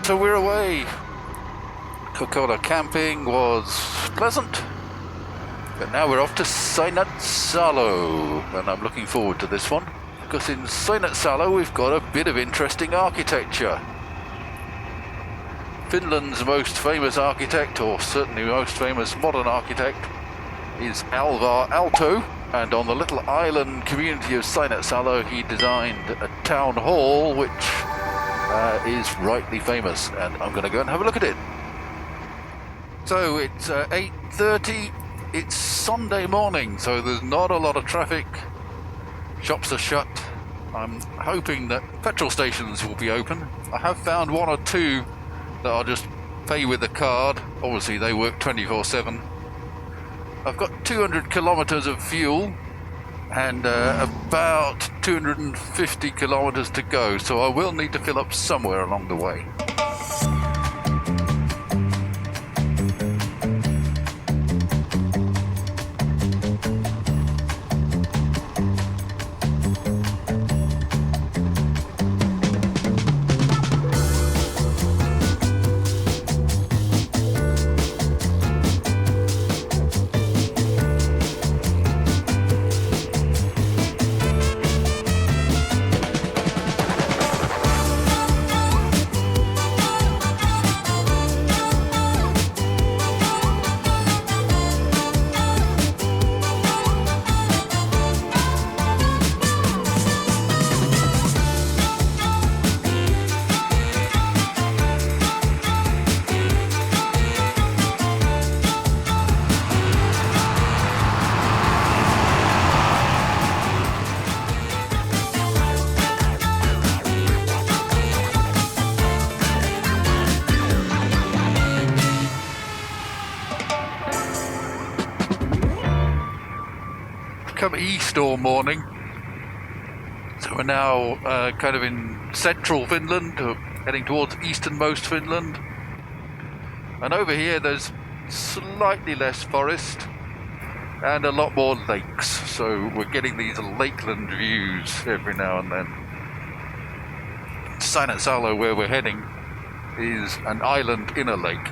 so we're away. Kokoda camping was pleasant, but now we're off to Säynätsalo, and I'm looking forward to this one, because in Säynätsalo we've got a bit of interesting architecture. Finland's most famous architect, or certainly most famous modern architect, is Alvar Aalto, and on the little island community of Säynätsalo he designed a town hall which is rightly famous, and I'm going to go and have a look at it. So it's 8:30, it's Sunday morning, so there's not a lot of traffic, shops are shut. I'm hoping that petrol stations will be open. I have found one or two that I'll just pay with a card. Obviously they work 24/7. I've got 200 kilometers of fuel and about 250 kilometers to go, so I will need to fill up somewhere along the way. Come east all morning, so we're now kind of in central Finland, heading towards easternmost Finland, and over here there's slightly less forest and a lot more lakes, so we're getting these lakeland views every now and then. Säynätsalo, where we're heading, is an island in a lake.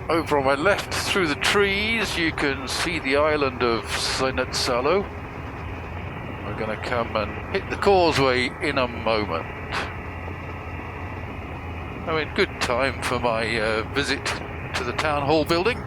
Over on my left, through the trees, you can see the island of Säynätsalo. We're going to come and hit the causeway in a moment. I mean, good time for my visit to the town hall building.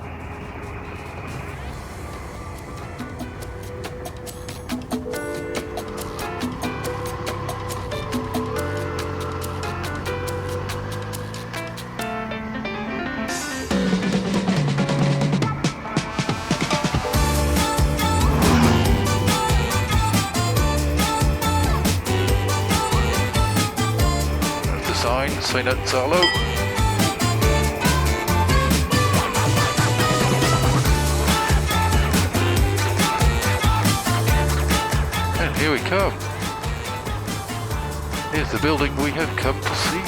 Säynätsalo. And here we come. Here's the building we have come to see.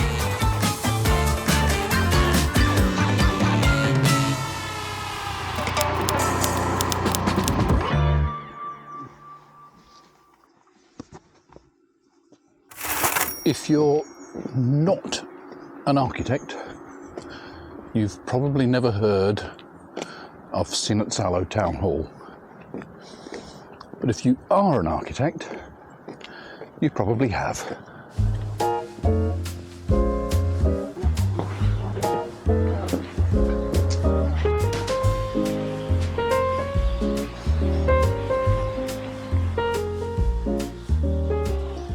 If you're not an architect, you've probably never heard of Säynätsalo Town Hall. But if you are an architect, you probably have.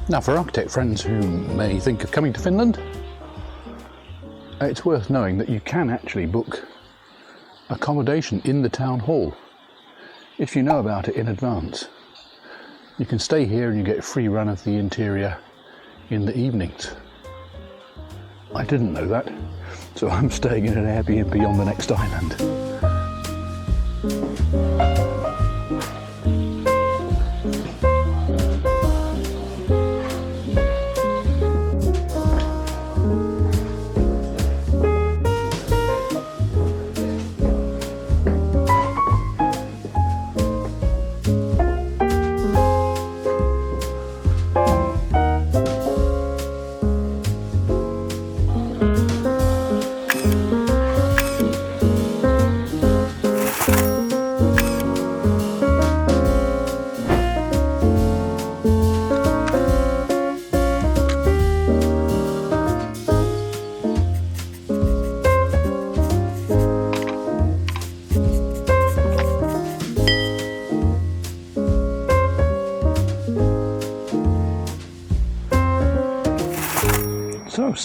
Now, for architect friends who may think of coming to Finland, it's worth knowing that you can actually book accommodation in the town hall if you know about it in advance. You can stay here and you get a free run of the interior in the evenings. I didn't know that, so I'm staying in an Airbnb on the next island.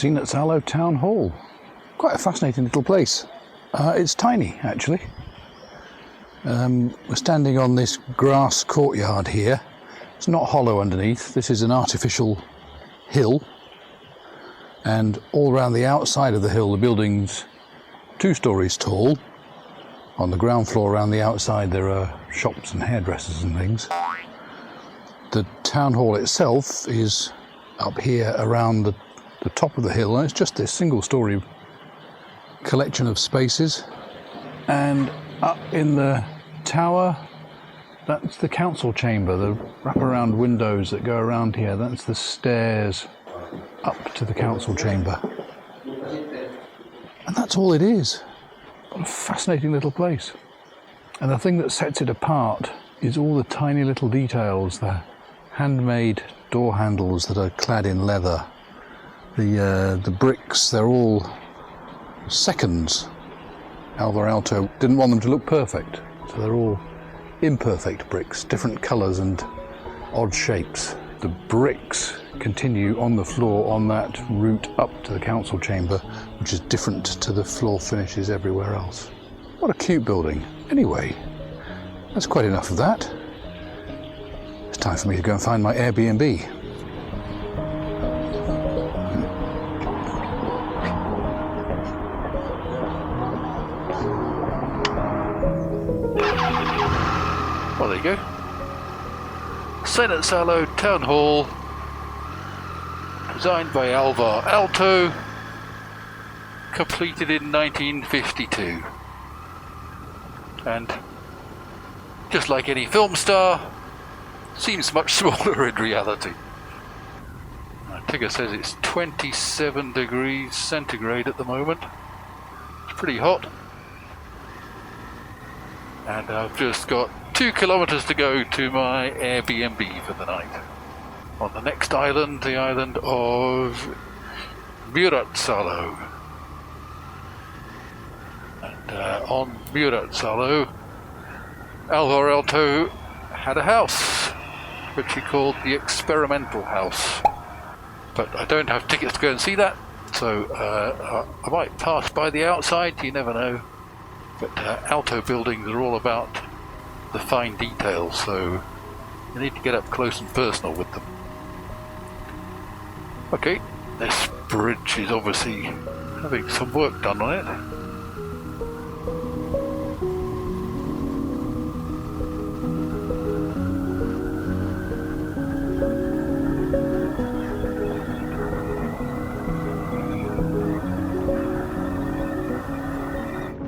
Säynätsalo Town Hall. Quite a fascinating little place. It's tiny, actually. We're standing on this grass courtyard here. It's not hollow underneath. This is an artificial hill. And all around the outside of the hill, the building's 2 stories tall. On the ground floor around the outside, there are shops and hairdressers and things. The town hall itself is up here around the top of the hill, and it's just this single-story collection of spaces. And up in the tower, that's the council chamber, the wraparound windows that go around here. That's the stairs up to the council chamber. And that's all it is. What a fascinating little place. And the thing that sets it apart is all the tiny little details, the handmade door handles that are clad in leather, the bricks, they're all seconds. Alvar Aalto didn't want them to look perfect, so they're all imperfect bricks, different colours and odd shapes. The bricks continue on the floor on that route up to the council chamber, which is different to the floor finishes everywhere else. What a cute building. Anyway, that's quite enough of that. It's time for me to go and find my Airbnb. Well, there you go. Säynätsalo Town Hall, designed by Alvar Aalto, completed in 1952. And just like any film star, seems much smaller in reality. Tigger says it's 27 degrees centigrade at the moment. It's pretty hot. And I've just got 2 kilometers to go to my Airbnb for the night. On the next island, the island of Muuratsalo. And on Muuratsalo, Alvar Aalto had a house, which he called the Experimental House. But I don't have tickets to go and see that, so I might pass by the outside, you never know. But Aalto buildings are all about the fine details, so you need to get up close and personal with them. Okay, this bridge is obviously having some work done on it.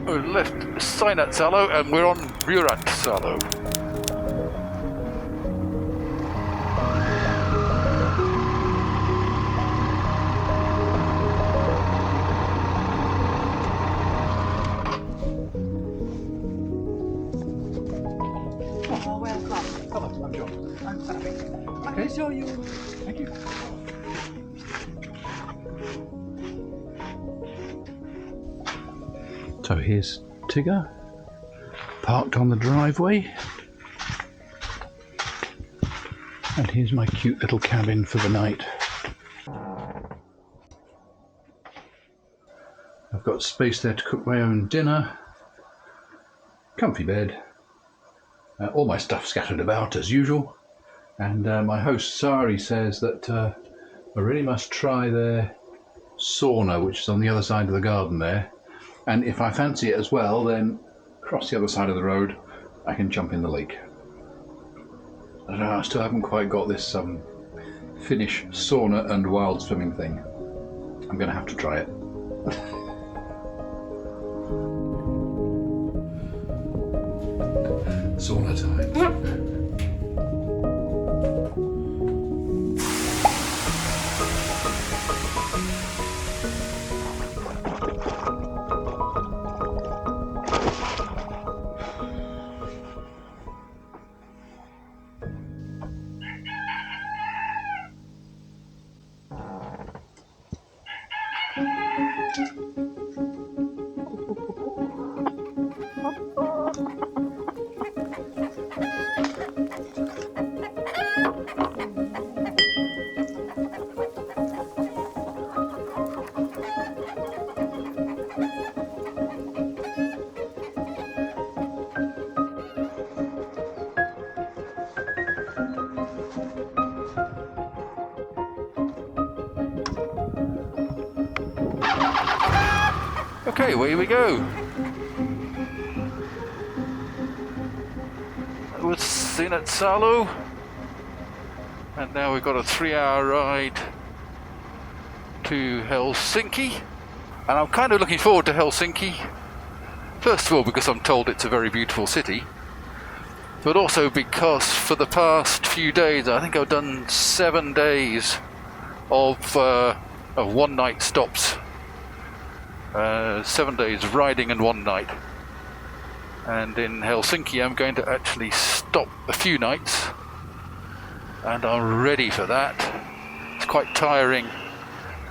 We've left Säynätsalo and we're on Muuratsalo. Oh, welcome. Hello, I'm John. I'm sorry. I can show you. Thank you. So here's Tigger, parked on the driveway. And here's my cute little cabin for the night. I've got space there to cook my own dinner, comfy bed, all my stuff scattered about as usual. And my host Sari says that I really must try their sauna, which is on the other side of the garden there. And if I fancy it as well, then across the other side of the road, I can jump in the lake. I don't know, I still haven't quite got this Finnish sauna and wild swimming thing. I'm going to have to try it. Sauna time. Okay, away we go. That was Säynätsalo. And now we've got a 3-hour ride to Helsinki. And I'm kind of looking forward to Helsinki. First of all, because I'm told it's a very beautiful city. But also because for the past few days, I think I've done 7 days of one-night stops. 7 days riding and 1 night. And in Helsinki I'm going to actually stop a few nights, and I'm ready for that. It's quite tiring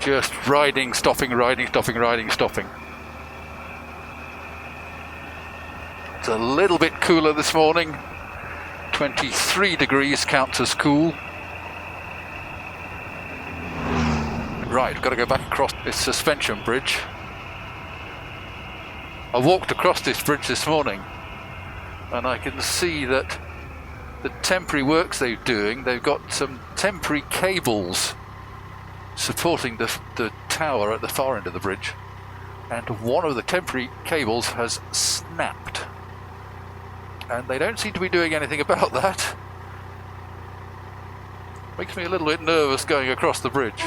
just riding, stopping, riding, stopping, riding, stopping. It's a little bit cooler this morning. 23 degrees counts as cool. Right, got to go back across this suspension bridge. I walked across this bridge this morning and I can see that the temporary works they're doing, they've got some temporary cables supporting the tower at the far end of the bridge, and one of the temporary cables has snapped, and they don't seem to be doing anything about that. Makes me a little bit nervous going across the bridge.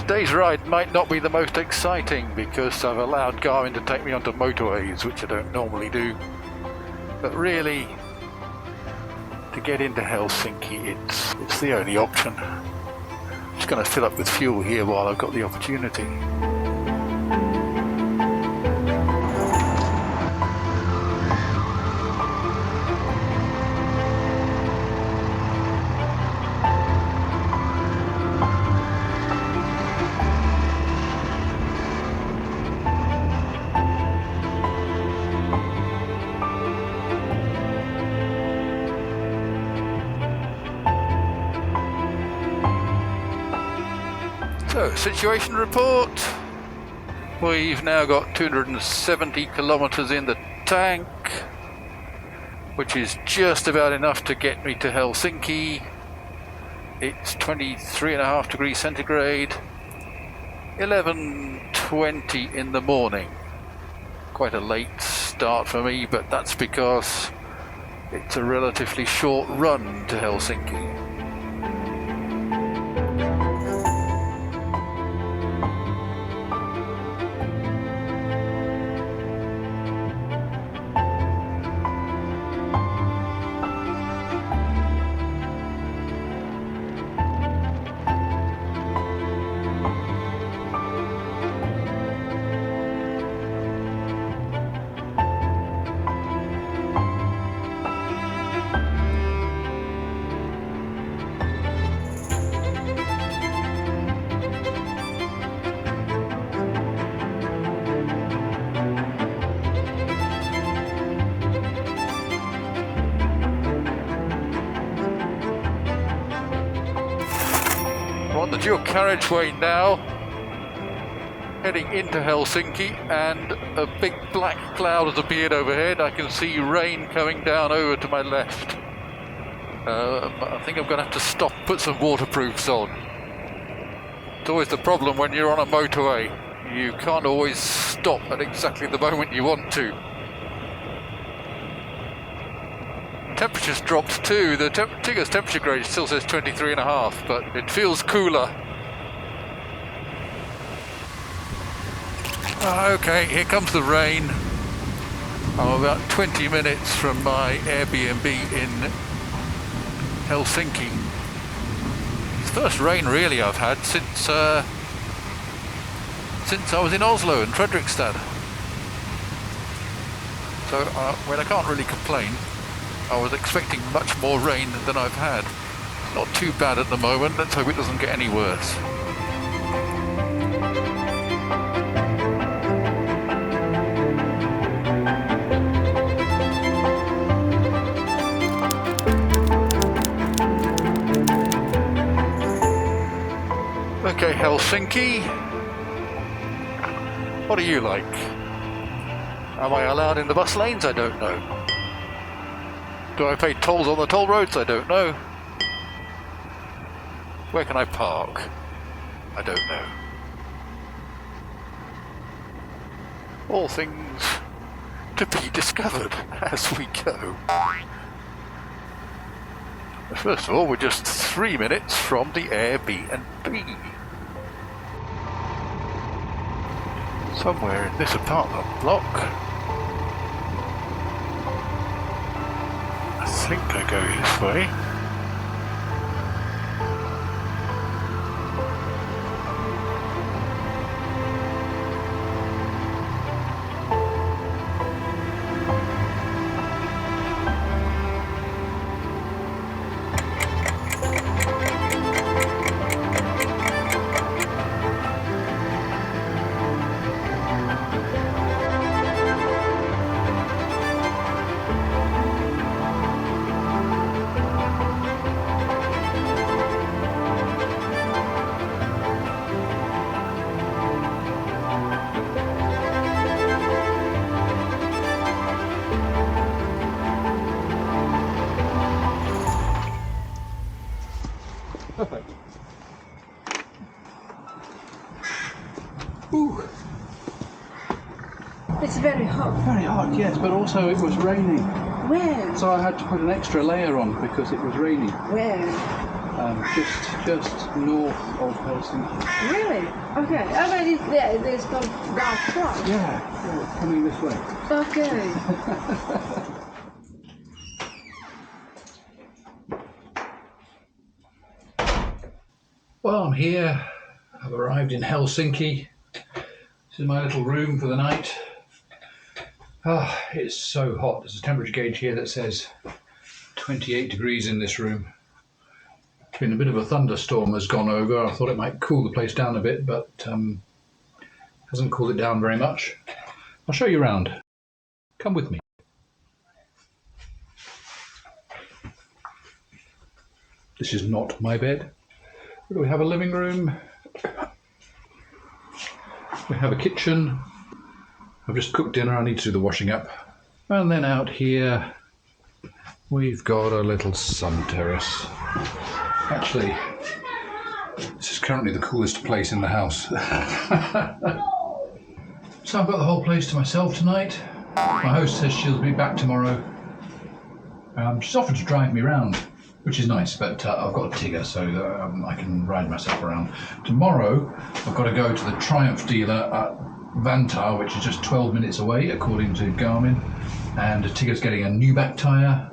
Today's ride might not be the most exciting because I've allowed Garmin to take me onto motorways, which I don't normally do. But really, to get into Helsinki, it's the only option. I'm just going to fill up with fuel here while I've got the opportunity. So, situation report. We've now got 270 kilometers in the tank, which is just about enough to get me to Helsinki. It's 23.5 degrees centigrade, 11:20 in the morning. Quite a late start for me, but that's because it's a relatively short run to Helsinki. On the dual carriageway now, heading into Helsinki, and a big black cloud has appeared overhead. I can see rain coming down over to my left. I think I'm going to have to stop, put some waterproofs on. It's always the problem when you're on a motorway. You can't always stop at exactly the moment you want to. Temperature's dropped too. The Tigger's temperature gauge still says 23.5, but it feels cooler. Okay, here comes the rain. I'm about 20 minutes from my Airbnb in Helsinki. It's the first rain really I've had since I was in Oslo and Fredrikstad. So I can't really complain. I was expecting much more rain than I've had. Not too bad at the moment. Let's hope it doesn't get any worse. Okay, Helsinki. What do you like? Am I allowed in the bus lanes? I don't know. Do I pay tolls on the toll roads? I don't know. Where can I park? I don't know. All things to be discovered as we go. First of all, we're just 3 minutes from the Airbnb. Somewhere in this apartment block. I think I go this way. Perfect. Ooh. It's very hot. Very hot, yes, but also it was raining. Where? So I had to put an extra layer on because it was raining. Where? Just north of Helsinki. Really? Okay. Oh, but it's there. There's no dark cloud. Yeah, it's coming this way. Okay. Well, I'm here. I've arrived in Helsinki. This is my little room for the night. Ah, it's so hot. There's a temperature gauge here that says 28 degrees in this room. It's been a bit of a thunderstorm has gone over. I thought it might cool the place down a bit, but hasn't cooled it down very much. I'll show you around. Come with me. This is not my bed. We have a living room. We have a kitchen. I've just cooked dinner. I need to do the washing up. And then out here, we've got a little sun terrace. Actually, this is currently the coolest place in the house. So I've got the whole place to myself tonight. My host says she'll be back tomorrow. She's offered to drive me around, which is nice, but I've got a Tigger, so I can ride myself around. Tomorrow, I've got to go to the Triumph dealer at Vantaa, which is just 12 minutes away, according to Garmin. And Tigger's getting a new back tyre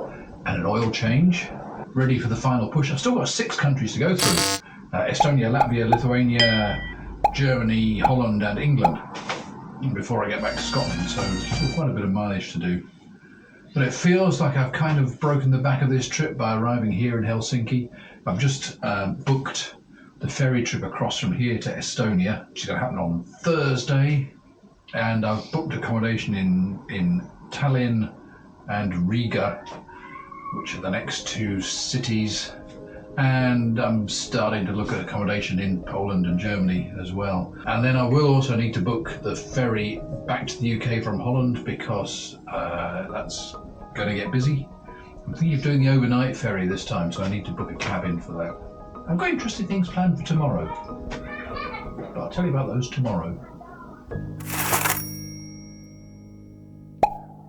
and an oil change, ready for the final push. I've still got 6 countries to go through. Estonia, Latvia, Lithuania, Germany, Holland and England before I get back to Scotland, so still quite a bit of mileage to do. But it feels like I've kind of broken the back of this trip by arriving here in Helsinki. I've just booked the ferry trip across from here to Estonia, which is going to happen on Thursday. And I've booked accommodation in Tallinn and Riga, which are the next 2 cities. And I'm starting to look at accommodation in Poland and Germany as well. And then I will also need to book the ferry back to the UK from Holland because that's going to get busy. I'm thinking of doing the overnight ferry this time, so I need to book a cabin for that. I've got interesting things planned for tomorrow, but I'll tell you about those tomorrow.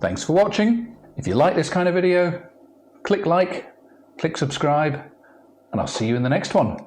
Thanks for watching. If you like this kind of video, click like, click subscribe, and I'll see you in the next one.